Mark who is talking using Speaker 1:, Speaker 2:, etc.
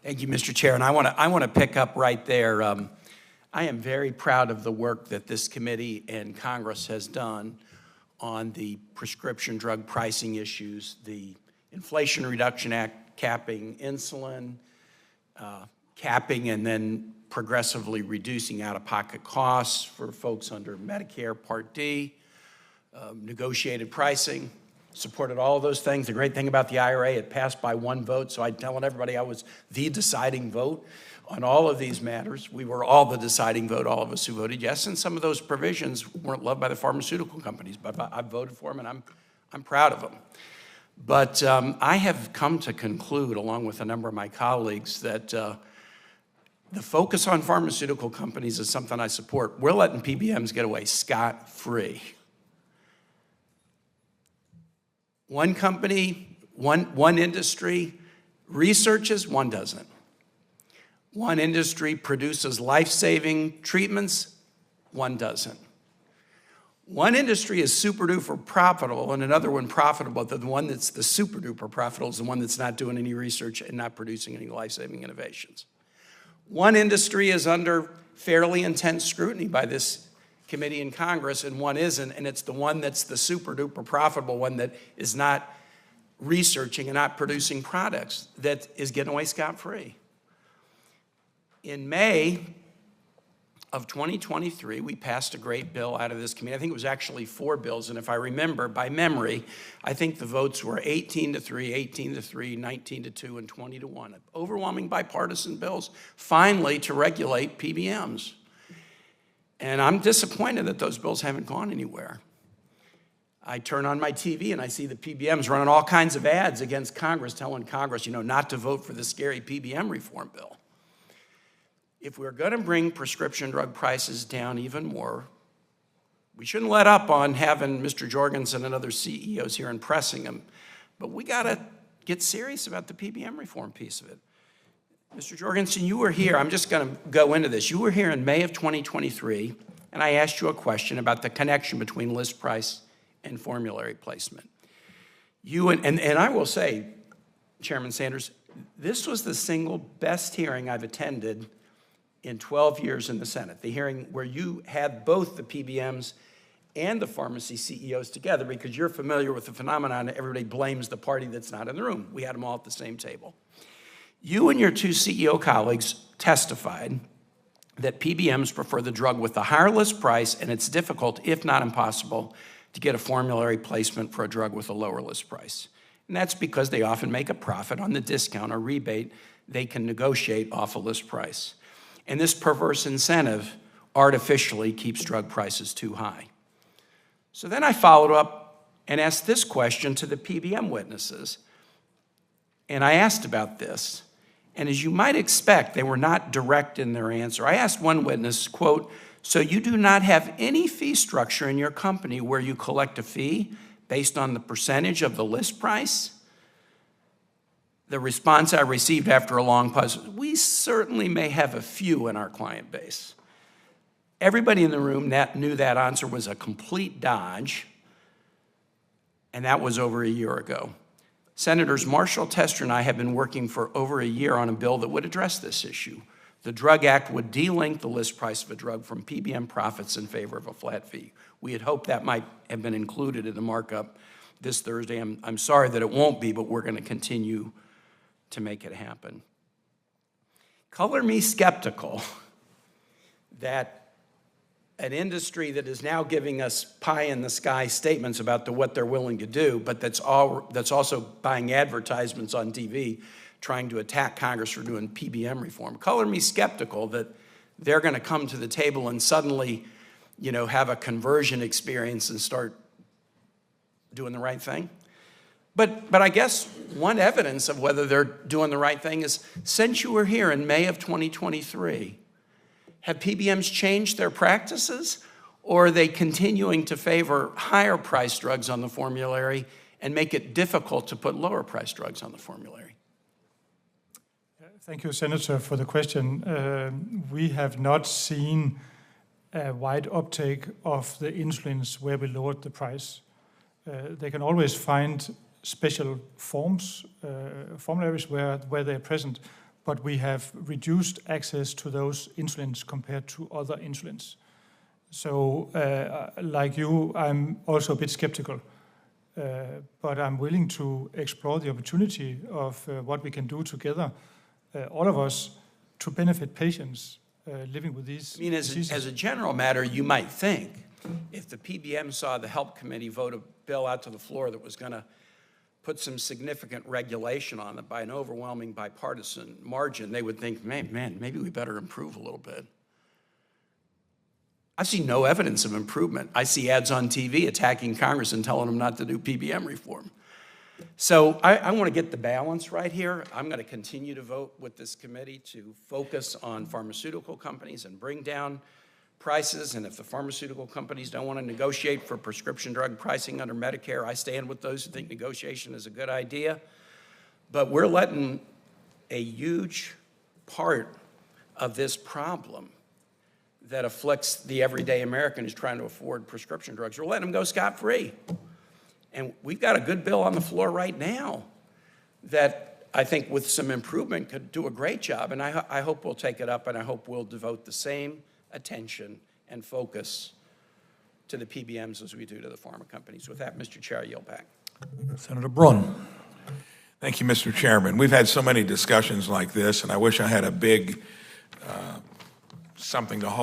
Speaker 1: Thank you, Mr. Chair. And I want to pick up right there. I am very proud of the work that this committee and Congress has done on the prescription drug pricing issues, the Inflation Reduction Act capping insulin, capping and then progressively reducing out-of-pocket costs for folks under Medicare Part D, negotiated pricing. Supported all of those things. The great thing about the IRA, it passed by one vote, so I'm telling everybody I was the deciding vote on all of these matters. We were all the deciding vote, all of us who voted yes, and some of those provisions weren't loved by the pharmaceutical companies, but I voted for them, and I'm proud of them. But I have come to conclude, along with a number of my colleagues, that the focus on pharmaceutical companies is something I support. We're letting PBMs get away scot-free. One company, one industry researches, one doesn't. One industry produces life-saving treatments, one doesn't. One industry is super-duper profitable and another one profitable. The one that's the super-duper profitable is the one that's not doing any research and not producing any life-saving innovations. One industry is under fairly intense scrutiny by this committee in Congress, and one isn't, and it's the one that's the super-duper profitable one that is not researching and not producing products that is getting away scot-free. In May of 2023, we passed a great bill out of this committee. I think it was actually 4 bills, and if I remember by memory, I think the votes were 18-3, 18-3, 19-2, and 20-1. Overwhelming bipartisan bills, finally, to regulate PBMs. And I'm disappointed that those bills haven't gone anywhere. I turn on my TV and I see the PBMs running all kinds of ads against Congress, telling Congress, not to vote for the scary PBM reform bill. If we're going to bring prescription drug prices down even more, we shouldn't let up on having Mr. Jorgensen and other CEOs here and pressing them, but we got to get serious about the PBM reform piece of it. Mr. Jorgensen, you were here. I'm just going to go into this. You were here in May of 2023, and I asked you a question about the connection between list price and formulary placement. And I will say, Chairman Sanders, this was the single best hearing I've attended in 12 years in the Senate, the hearing where you had both the PBMs and the pharmacy CEOs together, because you're familiar with the phenomenon that everybody blames the party that's not in the room. We had them all at the same table. You and your 2 CEO colleagues testified that PBMs prefer the drug with the higher list price, and it's difficult, if not impossible, to get a formulary placement for a drug with a lower list price. And that's because they often make a profit on the discount or rebate they can negotiate off a list price. And this perverse incentive artificially keeps drug prices too high. So then I followed up and asked this question to the PBM witnesses. And I asked about this. And as you might expect, they were not direct in their answer. I asked one witness, quote, "So you do not have any fee structure in your company where you collect a fee based on the percentage of the list price?" The response I received after a long pause, "We certainly may have a few in our client base." Everybody in the room knew that answer was a complete dodge, and that was over a year ago. Senators Marshall, Tester, and I have been working for over a year on a bill that would address this issue. The Drug Act would delink the list price of a drug from PBM profits in favor of a flat fee. We had hoped that might have been included in the markup this Thursday. I'm sorry that it won't be, but we're going to continue to make it happen. Color me skeptical that an industry that is now giving us pie-in-the-sky statements about what they're willing to do, but that's also buying advertisements on TV trying to attack Congress for doing PBM reform. Color me skeptical that they're going to come to the table and suddenly, have a conversion experience and start doing the right thing. But I guess one evidence of whether they're doing the right thing is, since you were here in May of 2023, have PBMs changed their practices, or are they continuing to favor higher priced drugs on the formulary and make it difficult to put lower priced drugs on the formulary?
Speaker 2: Thank you, Senator, for the question. We have not seen a wide uptake of the insulins where we lowered the price. They can always find special formularies where they're present, but we have reduced access to those insulins compared to other insulins. So, like you, I'm also a bit skeptical, but I'm willing to explore the opportunity of what we can do together, all of us, to benefit patients living with these diseases.
Speaker 1: As a general matter, you might think if the PBM saw the HELP committee vote a bill out to the floor that was going to put some significant regulation on it by an overwhelming bipartisan margin, they would think, man, maybe we better improve a little bit. I see no evidence of improvement. I see ads on TV attacking Congress and telling them not to do PBM reform. So I want to get the balance right here. I'm going to continue to vote with this committee to focus on pharmaceutical companies and bring down prices. And if the pharmaceutical companies don't want to negotiate for prescription drug pricing under Medicare, I stand with those who think negotiation is a good idea. But we're letting a huge part of this problem that afflicts the everyday American who's trying to afford prescription drugs, we're letting them go scot-free. And we've got a good bill on the floor right now that I think with some improvement could do a great job. And I hope we'll take it up, and I hope we'll devote the same attention and focus to the PBMs as we do to the pharma companies. With that, Mr. Chair, I yield back.
Speaker 3: Senator Brunn. Thank you, Mr. Chairman. We've had so many discussions like this, and I wish I had a big something to hold